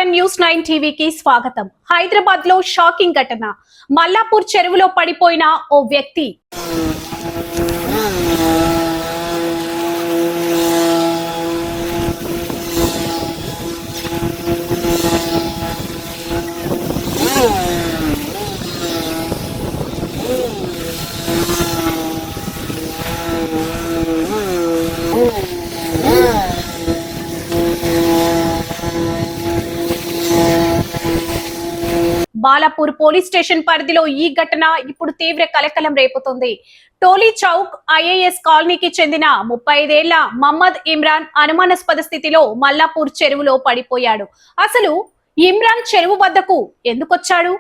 నమస్కారం న్యూస్9 టీవీకి స్వాగతం. హైదరాబాద్ లో షాకింగ్ ఘటన. మల్లాపూర్ చెరువులో పడిపోయిన ఓ వ్యక్తి. బాలాపూర్ పోలీస్ స్టేషన్ పరిధిలో ఈ ఘటన ఇప్పుడు తీవ్ర కలకలం రేపుతోంది. టోలీ చౌక్ ఐఏఎస్ కాలనీకి చెందిన 35 ఏళ్ల మహమ్మద్ ఇమ్రాన్ అనుమానాస్పద స్థితిలో మల్లాపూర్ చెరువులో పడిపోయాడు. అసలు ఇమ్రాన్ చెరువు వద్దకు ఎందుకొచ్చాడు?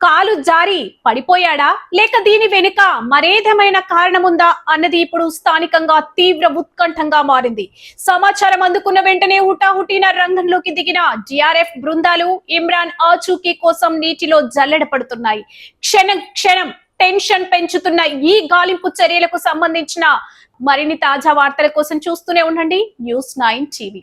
కాలు జారి పడిపోయాడా, లేక దీని వెనుక మరేదమైనా కారణముందా అన్నది ఇప్పుడు స్థానికంగా తీవ్ర ఉత్కంఠంగా మారింది. సమాచారం అందుకున్న వెంటనే హుటాహుటిన రంగంలోకి దిగిన డిఆర్ఎఫ్ బృందాలు ఇమ్రాన్ ఆచూకీ కోసం నీటిలో జల్లెడ పడుతున్నాయి. క్షణం క్షణం టెన్షన్ పెంచుతున్న ఈ గాలింపు చర్యలకు సంబంధించిన మరిన్ని తాజా వార్తల కోసం చూస్తూనే ఉండండి న్యూస్9 టీవీ.